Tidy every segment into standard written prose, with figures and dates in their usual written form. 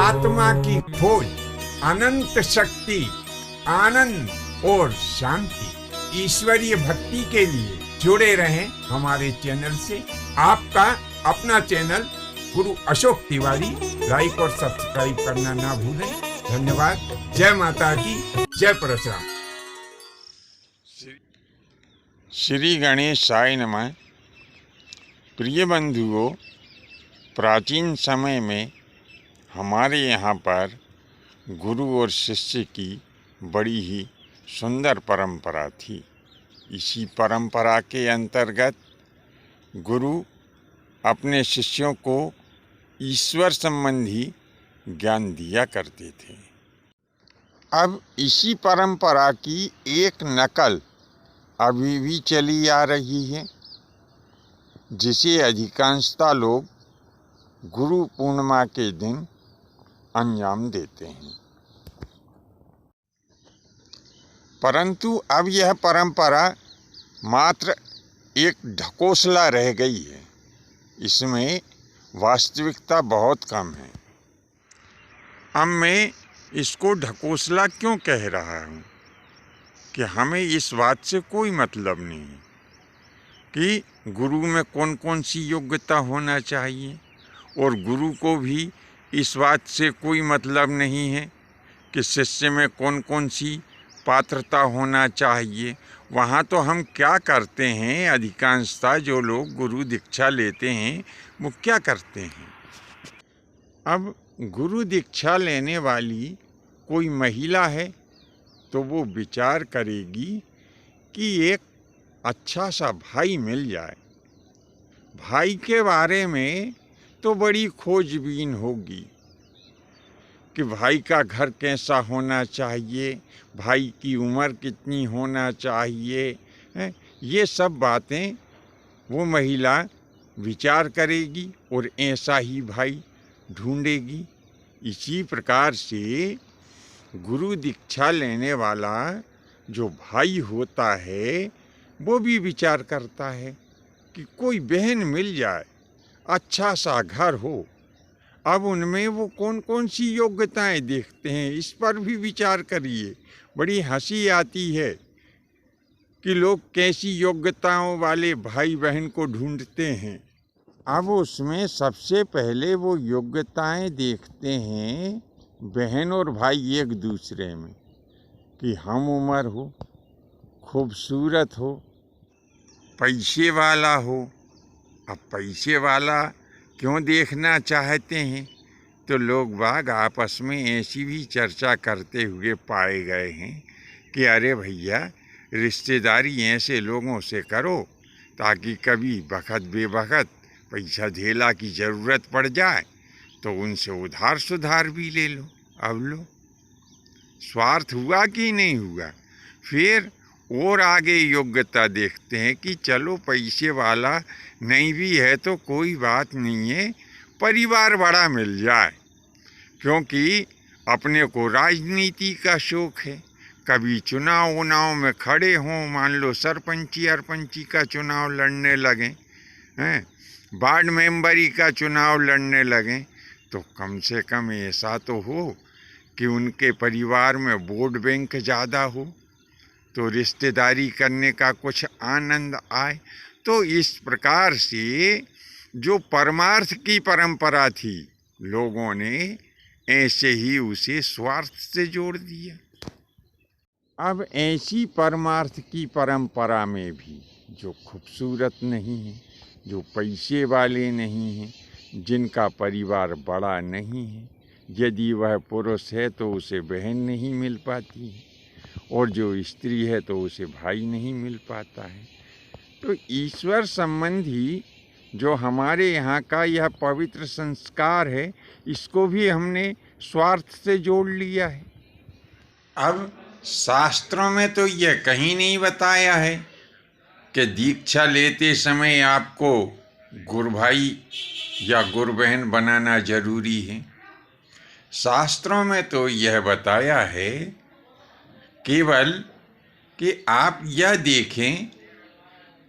आत्मा की खोज, अनंत शक्ति, आनंद और शांति, ईश्वरीय भक्ति के लिए जुड़े रहें हमारे चैनल से। आपका अपना चैनल गुरु अशोक तिवारी, लाइक और सब्सक्राइब करना ना भूलें। धन्यवाद। जय माता की, जय परशुराम। श्री गणेशाय नमः। प्रिय बंधुओं, प्राचीन समय में हमारे यहाँ पर गुरु और शिष्य की बड़ी ही सुंदर परंपरा थी। इसी परंपरा के अंतर्गत गुरु अपने शिष्यों को ईश्वर संबंधी ज्ञान दिया करते थे। अब इसी परंपरा की एक नकल अभी भी चली आ रही है, जिसे अधिकांशतः लोग गुरु पूर्णिमा के दिन अंजाम देते हैं। परंतु अब यह परंपरा मात्र एक ढकोसला रह गई है। इसमें वास्तविकता बहुत कम है। अब मैं इसको ढकोसला क्यों कह रहा हूँ कि हमें इस बात से कोई मतलब नहीं है कि गुरु में कौन कौन सी योग्यता होना चाहिए, और गुरु को भी इस बात से कोई मतलब नहीं है कि शिष्य में कौन कौन सी पात्रता होना चाहिए। वहाँ तो हम क्या करते हैं, अधिकांशतः जो लोग गुरु दीक्षा लेते हैं वो क्या करते हैं। अब गुरु दीक्षा लेने वाली कोई महिला है तो वो विचार करेगी कि एक अच्छा सा भाई मिल जाए। भाई के बारे में तो बड़ी खोजबीन होगी कि भाई का घर कैसा होना चाहिए, भाई की उम्र कितनी होना चाहिए, ये सब बातें वो महिला विचार करेगी और ऐसा ही भाई ढूंढेगी। इसी प्रकार से गुरु दीक्षा लेने वाला जो भाई होता है वो भी विचार करता है कि कोई बहन मिल जाए, अच्छा सा घर हो। अब उनमें वो कौन कौन सी योग्यताएं देखते हैं, इस पर भी विचार करिए। बड़ी हंसी आती है कि लोग कैसी योग्यताओं वाले भाई बहन को ढूंढते हैं। अब उसमें सबसे पहले वो योग्यताएं देखते हैं बहन और भाई एक दूसरे में, कि हम उम्र हो, खूबसूरत हो, पैसे वाला हो। अब पैसे वाला क्यों देखना चाहते हैं, तो लोग बाग आपस में ऐसी भी चर्चा करते हुए पाए गए हैं कि अरे भैया, रिश्तेदारी ऐसे लोगों से करो ताकि कभी बखत बेबखत पैसा धेला की ज़रूरत पड़ जाए तो उनसे उधार सुधार भी ले लो। अब लो, स्वार्थ हुआ कि नहीं हुआ। फिर और आगे योग्यता देखते हैं कि चलो पैसे वाला नहीं भी है तो कोई बात नहीं है, परिवार बड़ा मिल जाए, क्योंकि अपने को राजनीति का शौक है। कभी चुनाव उनाव में खड़े हों, मान लो सरपंची अरपंची का चुनाव लड़ने लगें, वार्ड मेंबरी का चुनाव लड़ने लगें, तो कम से कम ऐसा तो हो कि उनके परिवार में वोट बैंक ज़्यादा हो, तो रिश्तेदारी करने का कुछ आनंद आए। तो इस प्रकार से जो परमार्थ की परंपरा थी, लोगों ने ऐसे ही उसे स्वार्थ से जोड़ दिया। अब ऐसी परमार्थ की परंपरा में भी जो खूबसूरत नहीं है, जो पैसे वाले नहीं हैं, जिनका परिवार बड़ा नहीं है, यदि वह पुरुष है तो उसे बहन नहीं मिल पाती है, और जो स्त्री है तो उसे भाई नहीं मिल पाता है। तो ईश्वर संबंधी जो हमारे यहाँ का यह पवित्र संस्कार है, इसको भी हमने स्वार्थ से जोड़ लिया है। अब शास्त्रों में तो यह कहीं नहीं बताया है कि दीक्षा लेते समय आपको गुरु भाई या गुरु बहन बनाना जरूरी है। शास्त्रों में तो यह बताया है केवल कि आप यह देखें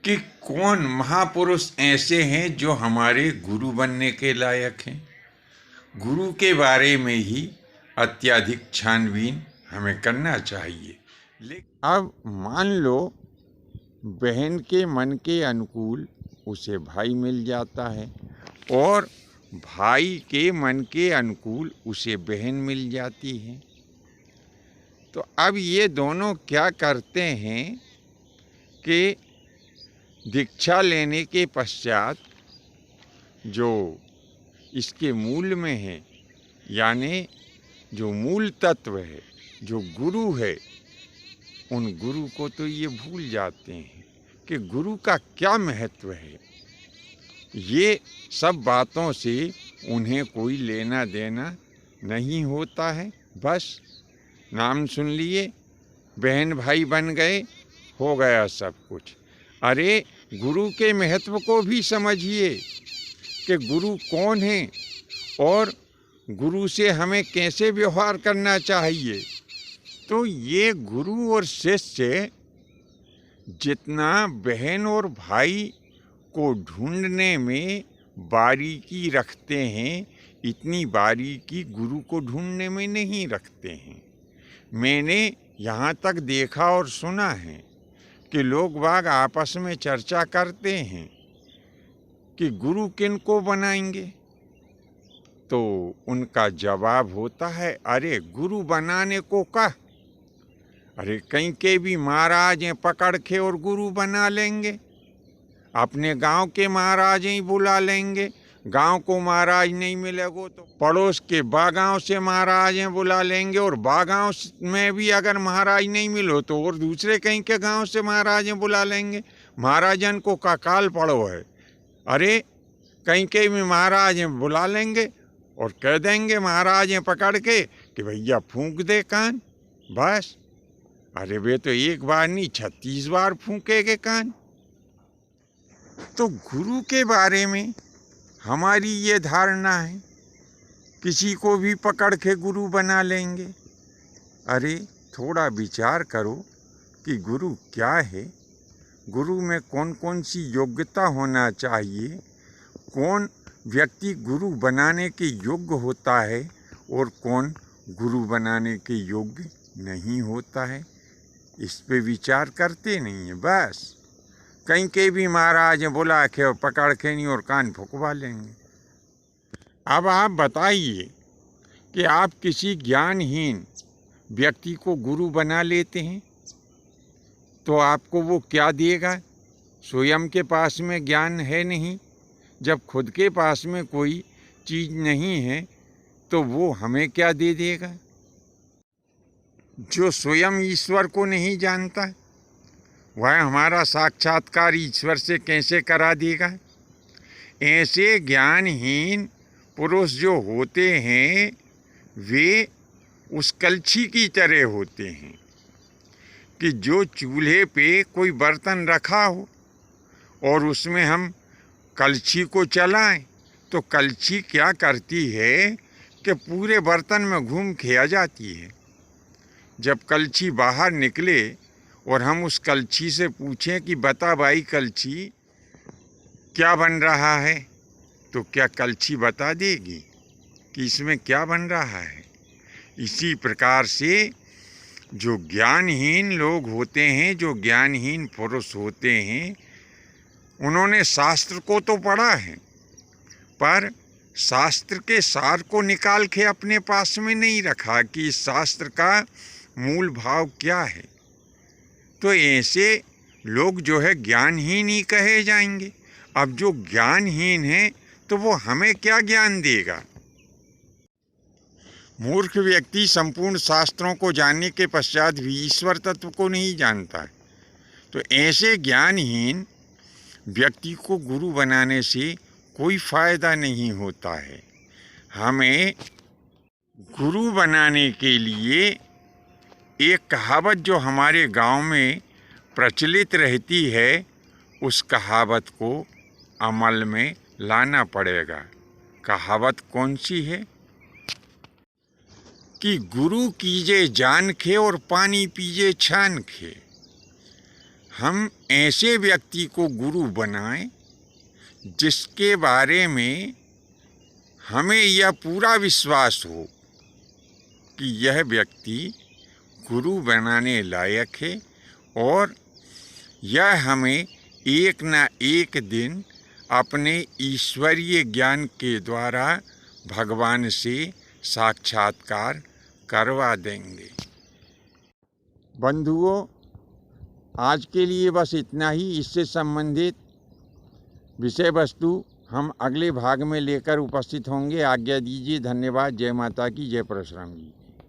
कि कौन महापुरुष ऐसे हैं जो हमारे गुरु बनने के लायक हैं। गुरु के बारे में ही अत्यधिक छानबीन हमें करना चाहिए। लेकिन अब मान लो बहन के मन के अनुकूल उसे भाई मिल जाता है और भाई के मन के अनुकूल उसे बहन मिल जाती है, तो अब ये दोनों क्या करते हैं कि दीक्षा लेने के पश्चात जो इसके मूल में है, यानी जो मूल तत्व है, जो गुरु है, उन गुरु को तो ये भूल जाते हैं कि गुरु का क्या महत्व है। ये सब बातों से उन्हें कोई लेना देना नहीं होता है। बस नाम सुन लिए, बहन भाई बन गए, हो गया सब कुछ। अरे गुरु के महत्व को भी समझिए कि गुरु कौन है और गुरु से हमें कैसे व्यवहार करना चाहिए। तो ये गुरु और शिष्य जितना बहन और भाई को ढूंढने में बारीकी रखते हैं, इतनी बारीकी गुरु को ढूंढने में नहीं रखते हैं। मैंने यहाँ तक देखा और सुना है कि लोग बाग आपस में चर्चा करते हैं कि गुरु किन को बनाएंगे, तो उनका जवाब होता है, अरे गुरु बनाने को कह, अरे कहीं के भी महाराज हैं पकड़ के और गुरु बना लेंगे। अपने गांव के महाराज ही बुला लेंगे, गांव को महाराज नहीं मिलेगा तो पड़ोस के बागांव से महाराज हैं बुला लेंगे, और बागांव में भी अगर महाराज नहीं मिलो तो और दूसरे कहीं के गांव से महाराज हैं बुला लेंगे। महाराजन को का काल पड़ो है, अरे कहीं के भी महाराज हैं बुला लेंगे और कह देंगे महाराज हैं पकड़ के कि भैया फूंक दे कान, बस। अरे वे तो एक बार नहीं 36 बार फूंकेगे कान। तो गुरु के बारे में हमारी ये धारणा है, किसी को भी पकड़ के गुरु बना लेंगे। अरे थोड़ा विचार करो कि गुरु क्या है, गुरु में कौन कौन सी योग्यता होना चाहिए, कौन व्यक्ति गुरु बनाने के योग्य होता है और कौन गुरु बनाने के योग्य नहीं होता है। इस पे विचार करते नहीं है, बस कहीं के भी महाराज बुला के पकड़ के नहीं और कान फुकवा लेंगे। अब आप बताइए कि आप किसी ज्ञानहीन व्यक्ति को गुरु बना लेते हैं तो आपको वो क्या देगा। स्वयं के पास में ज्ञान है नहीं, जब खुद के पास में कोई चीज़ नहीं है तो वो हमें क्या दे देगा। जो स्वयं ईश्वर को नहीं जानता वह हमारा साक्षात्कार ईश्वर से कैसे करा देगा। ऐसे ज्ञानहीन पुरुष जो होते हैं वे उस कलछी की तरह होते हैं कि जो चूल्हे पे कोई बर्तन रखा हो और उसमें हम कलछी को चलाएं तो कलछी क्या करती है कि पूरे बर्तन में घूम के आ जाती है। जब कलछी बाहर निकले और हम उस कलछी से पूछें कि बता भाई कलछी क्या बन रहा है, तो क्या कलछी बता देगी कि इसमें क्या बन रहा है। इसी प्रकार से जो ज्ञानहीन लोग होते हैं, जो ज्ञानहीन पुरुष होते हैं, उन्होंने शास्त्र को तो पढ़ा है पर शास्त्र के सार को निकाल के अपने पास में नहीं रखा कि इस शास्त्र का मूल भाव क्या है। तो ऐसे लोग जो है ज्ञानहीन ही कहे जाएंगे। अब जो ज्ञानहीन है तो वो हमें क्या ज्ञान देगा। मूर्ख व्यक्ति संपूर्ण शास्त्रों को जानने के पश्चात भी ईश्वर तत्व को नहीं जानता है। तो ऐसे ज्ञानहीन व्यक्ति को गुरु बनाने से कोई फायदा नहीं होता है। हमें गुरु बनाने के लिए एक कहावत जो हमारे गांव में प्रचलित रहती है, उस कहावत को अमल में लाना पड़ेगा। कहावत कौन सी है कि गुरु कीजे जान खे और पानी पीजे छान खे। हम ऐसे व्यक्ति को गुरु बनाएं जिसके बारे में हमें यह पूरा विश्वास हो कि यह व्यक्ति गुरु बनाने लायक है और यह हमें एक न एक दिन अपने ईश्वरीय ज्ञान के द्वारा भगवान से साक्षात्कार करवा देंगे। बंधुओं, आज के लिए बस इतना ही। इससे संबंधित विषय वस्तु हम अगले भाग में लेकर उपस्थित होंगे। आज्ञा दीजिए। धन्यवाद। जय माता की, जय परशुराम जी।